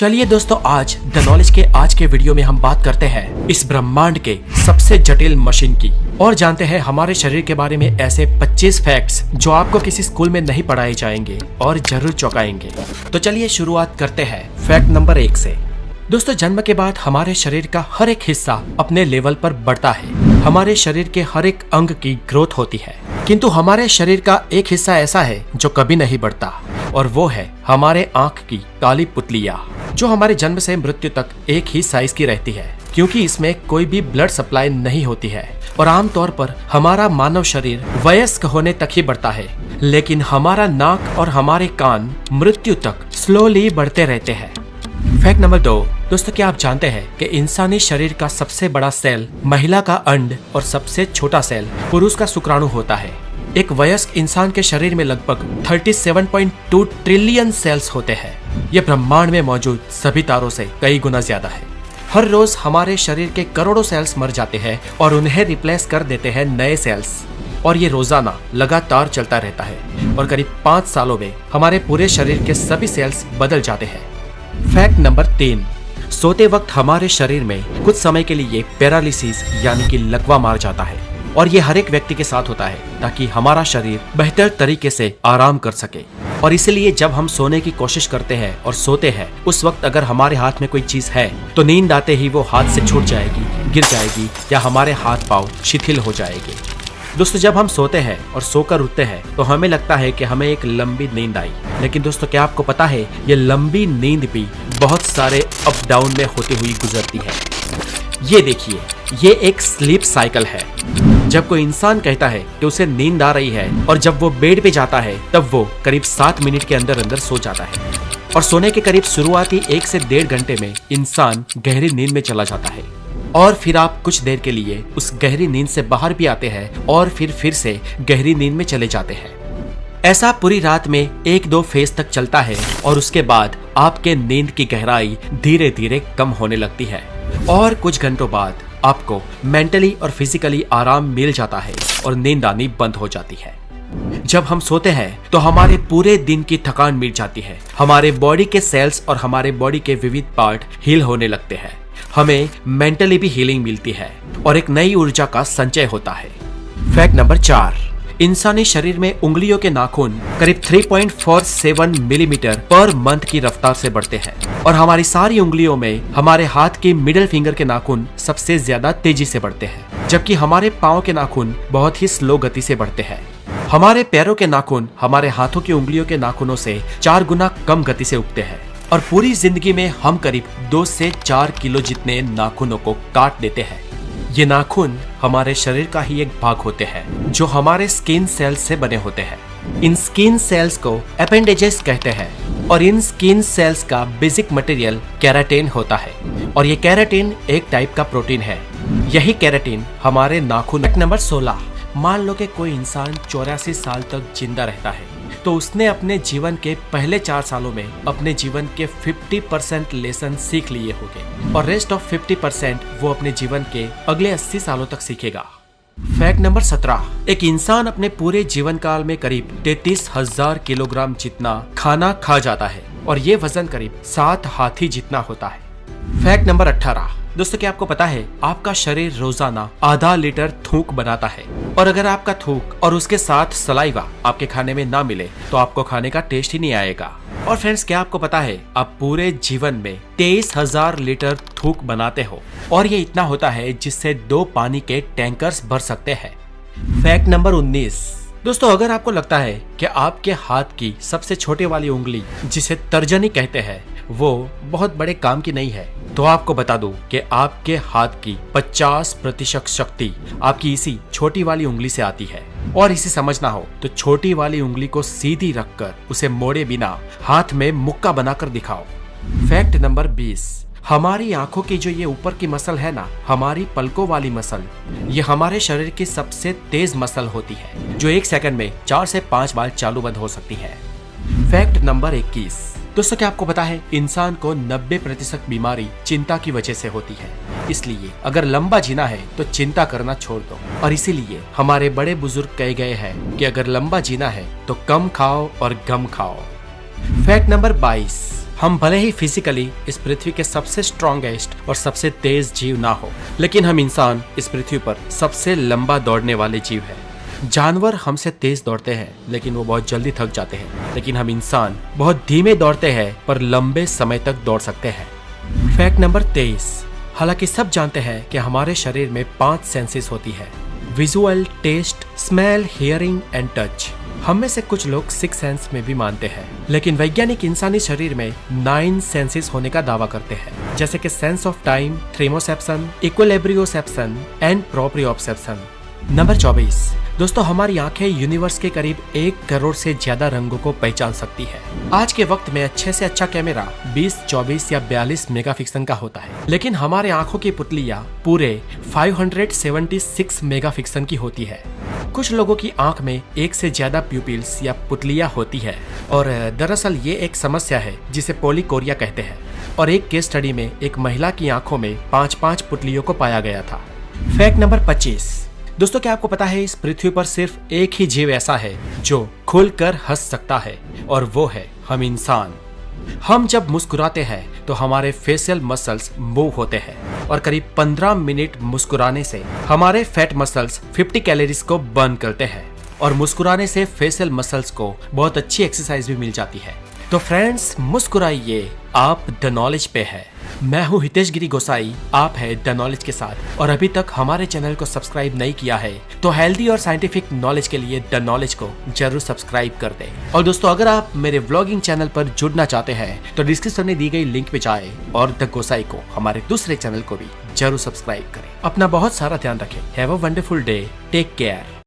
चलिए दोस्तों, आज द नॉलेज के आज के वीडियो में हम बात करते हैं इस ब्रह्मांड के सबसे जटिल मशीन की और जानते हैं हमारे शरीर के बारे में ऐसे 25 फैक्ट्स जो आपको किसी स्कूल में नहीं पढ़ाए जाएंगे और जरूर चौंकाएंगे। तो चलिए शुरुआत करते हैं फैक्ट नंबर 1 से। दोस्तों, जन्म के बाद हमारे शरीर का हर एक हिस्सा अपने लेवल पर बढ़ता है। हमारे शरीर के हर एक अंग की ग्रोथ होती है, किंतु हमारे शरीर का एक हिस्सा ऐसा है जो कभी नहीं बढ़ता और वो है हमारे आंख की काली पुतलियां, जो हमारे जन्म से मृत्यु तक एक ही साइज की रहती है, क्योंकि इसमें कोई भी ब्लड सप्लाई नहीं होती है और आमतौर पर हमारा मानव शरीर वयस्क होने तक ही बढ़ता है, लेकिन हमारा नाक और हमारे कान मृत्यु तक स्लोली बढ़ते रहते हैं। Fact number 2। दोस्तों, क्या आप जानते हैं कि इंसानी शरीर का सबसे बड़ा सेल महिला का अंड और सबसे छोटा सेल पुरुष का शुक्राणु होता है। एक वयस्क इंसान के शरीर में लगभग 37.2 ट्रिलियन सेल्स होते हैं। ये ब्रह्मांड में मौजूद सभी तारों से कई गुना ज्यादा है। हर रोज हमारे शरीर के करोड़ों सेल्स मर जाते हैं और उन्हें रिप्लेस कर देते हैं नए सेल्स, और ये रोजाना लगातार चलता रहता है और करीब 5 सालों में हमारे पूरे शरीर के सभी सेल्स बदल जाते हैं। Fact number 3। सोते वक्त हमारे शरीर में कुछ समय के लिए पैरालिसिस यानी कि लकवा मार जाता है और ये हर एक व्यक्ति के साथ होता है ताकि हमारा शरीर बेहतर तरीके से आराम कर सके। और इसलिए जब हम सोने की कोशिश करते हैं और सोते हैं, उस वक्त अगर हमारे हाथ में कोई चीज है तो नींद आते ही वो हाथ से छूट जाएगी, गिर जाएगी या हमारे हाथ पांव शिथिल हो जाएंगे। दोस्तों, जब हम सोते हैं और सोकर उठते हैं तो हमें लगता है कि हमें एक लंबी नींद आई, लेकिन दोस्तों क्या आपको पता है ये लंबी नींद भी बहुत सारे अप डाउन में होती हुई गुजरती है। ये देखिए, ये एक स्लीप साइकिल है। जब कोई इंसान कहता है कि उसे नींद आ रही है और जब वो बेड पे जाता है तब वो करीब 7 मिनट के अंदर अंदर सो जाता है और सोने के करीब शुरुआती 1 से 1.5 घंटे में इंसान गहरी नींद में चला जाता है और फिर आप कुछ देर के लिए उस गहरी नींद से बाहर भी आते हैं और फिर से गहरी नींद में चले जाते हैं। ऐसा पूरी रात में 1-2 फेज तक चलता है और उसके बाद आपके नींद की गहराई धीरे धीरे कम होने लगती है और कुछ घंटों बाद आपको मेंटली और फिजिकली आराम मिल जाता है और नींद आनी बंद हो जाती है। जब हम सोते हैं तो हमारे पूरे दिन की थकान मिट जाती है, हमारे बॉडी के सेल्स और हमारे बॉडी के विविध पार्ट हील होने लगते हैं, हमें मेंटली भी हीलिंग मिलती है और एक नई ऊर्जा का संचय होता है। Fact number 4। इंसानी शरीर में उंगलियों के नाखून करीब 3.47 मिलीमीटर पर मंथ की रफ्तार से बढ़ते हैं और हमारी सारी उंगलियों में हमारे हाथ की मिडिल फिंगर के नाखून सबसे ज्यादा तेजी से बढ़ते हैं, जबकि हमारे पाँव के नाखून बहुत ही स्लो गति से बढ़ते हैं। हमारे पैरों के नाखून हमारे हाथों की उंगलियों के नाखूनों से 4 गुना कम गति से उगते हैं और पूरी जिंदगी में हम करीब 2 से 4 किलो जितने नाखूनों को काट देते हैं। ये नाखून हमारे शरीर का ही एक भाग होते हैं जो हमारे स्किन सेल्स से बने होते हैं। इन स्किन सेल्स को एपेंडेजेस कहते हैं और इन स्किन सेल्स का बेसिक मटेरियल केराटिन होता है और ये केराटिन एक टाइप का प्रोटीन है। यही केराटिन हमारे नाखून। नंबर 16। मान लो कि कोई इंसान 84 साल तक जिंदा रहता है तो उसने अपने जीवन के पहले 4 सालों में अपने जीवन के 50% लेसन सीख लिए होंगे और रेस्ट ऑफ 50% वो अपने जीवन के अगले 80 सालों तक सीखेगा। Fact number 17। एक इंसान अपने पूरे जीवन काल में करीब 33,000 किलोग्राम जितना खाना खा जाता है और ये वजन करीब 7 हाथी जितना होता है। Fact number 18। दोस्तों, क्या आपको पता है आपका शरीर रोजाना आधा लीटर थूक बनाता है और अगर आपका थूक और उसके साथ सलाइवा आपके खाने में ना मिले तो आपको खाने का टेस्ट ही नहीं आएगा। और फ्रेंड्स, क्या आपको पता है आप पूरे जीवन में 23,000 लीटर थूक बनाते हो और ये इतना होता है जिससे 2 पानी के टैंकर्स भर सकते हैं। Fact number 19। दोस्तों, अगर आपको लगता है कि आपके हाथ की सबसे छोटे वाली उंगली जिसे तर्जनी कहते हैं वो बहुत बड़े काम की नहीं है, तो आपको बता दूं कि आपके हाथ की 50% शक्ति आपकी इसी छोटी वाली उंगली से आती है। और इसे समझना हो तो छोटी वाली उंगली को सीधी रखकर उसे मोड़े बिना हाथ में मुक्का बनाकर दिखाओ। Fact number 20। हमारी आंखों की जो ये ऊपर की मसल है ना, हमारी पलकों वाली मसल, ये हमारे शरीर की सबसे तेज मसल होती है जो 1 सेकंड में 4 से 5 बार चालू बंद हो सकती है। Fact number 21। दोस्तों, क्या आपको पता है इंसान को 90% बीमारी चिंता की वजह से होती है, इसलिए अगर लंबा जीना है तो चिंता करना छोड़ दो। और इसीलिए हमारे बड़े बुजुर्ग कहे गए हैं कि अगर लंबा जीना है तो कम खाओ और गम खाओ। Fact number 22। हम भले ही फिजिकली इस पृथ्वी के सबसे स्ट्रॉन्गेस्ट और सबसे तेज जीव ना हो, लेकिन हम इंसान इस पृथ्वी पर सबसे लंबा दौड़ने वाले जीव है। जानवर हमसे तेज दौड़ते हैं लेकिन वो बहुत जल्दी थक जाते हैं, लेकिन हम इंसान बहुत धीमे दौड़ते हैं पर लंबे समय तक दौड़ सकते हैं। Fact number 23। हालांकि सब जानते हैं कि हमारे शरीर में 5 सेंसेस होती है: visual, taste, smell, hearing and touch. हम में से कुछ लोग 6 सेंस में भी मानते हैं, लेकिन वैज्ञानिक इंसानी शरीर में 9 सेंसेस होने का दावा करते हैं, जैसे कि sense of time, thermoception, equilibrioception and proprioception. Number 24। दोस्तों, हमारी आंखें यूनिवर्स के करीब 1 करोड़ से ज्यादा रंगों को पहचान सकती है। आज के वक्त में अच्छे से अच्छा कैमरा 20, 24 या 42 मेगापिक्सल का होता है, लेकिन हमारे आंखों की पुतलियां पूरे 576 मेगापिक्सल की होती है। कुछ लोगों की आंख में 1 से ज्यादा प्यूपिल्स या पुतलियां होती है, और दरअसल ये एक समस्या है जिसे पॉलीकोरिया कहते हैं। और एक केस स्टडी में एक महिला की आंखों में 5-5 पुतलियों को पाया गया था। Fact number 25। दोस्तों, क्या आपको पता है इस पृथ्वी पर सिर्फ एक ही जीव ऐसा है जो खुलकर हंस सकता है, और वो है हम इंसान। हम जब मुस्कुराते हैं तो हमारे फेशियल मसल्स मूव होते हैं, और करीब 15 मिनट मुस्कुराने से हमारे फैट मसल्स 50 कैलोरीज को बर्न करते हैं, और मुस्कुराने से फेशियल मसल्स को बहुत अच्छी एक्सरसाइज भी मिल जाती है। तो फ्रेंड्स, मुस्कुराइए, आप द नॉलेज पे है। मैं हूँ हितेश गिरी गोसाई, आप है द नॉलेज के साथ, और अभी तक हमारे चैनल को सब्सक्राइब नहीं किया है तो हेल्दी और साइंटिफिक नॉलेज के लिए द नॉलेज को जरूर सब्सक्राइब कर दें। और दोस्तों, अगर आप मेरे व्लॉगिंग चैनल पर जुड़ना चाहते हैं तो डिस्क्रिप्शन में दी गई लिंक पे जाए और द गोसाई को, हमारे दूसरे चैनल को भी जरूर सब्सक्राइब करें। अपना बहुत सारा ध्यान रखें। Have a wonderful day, take care.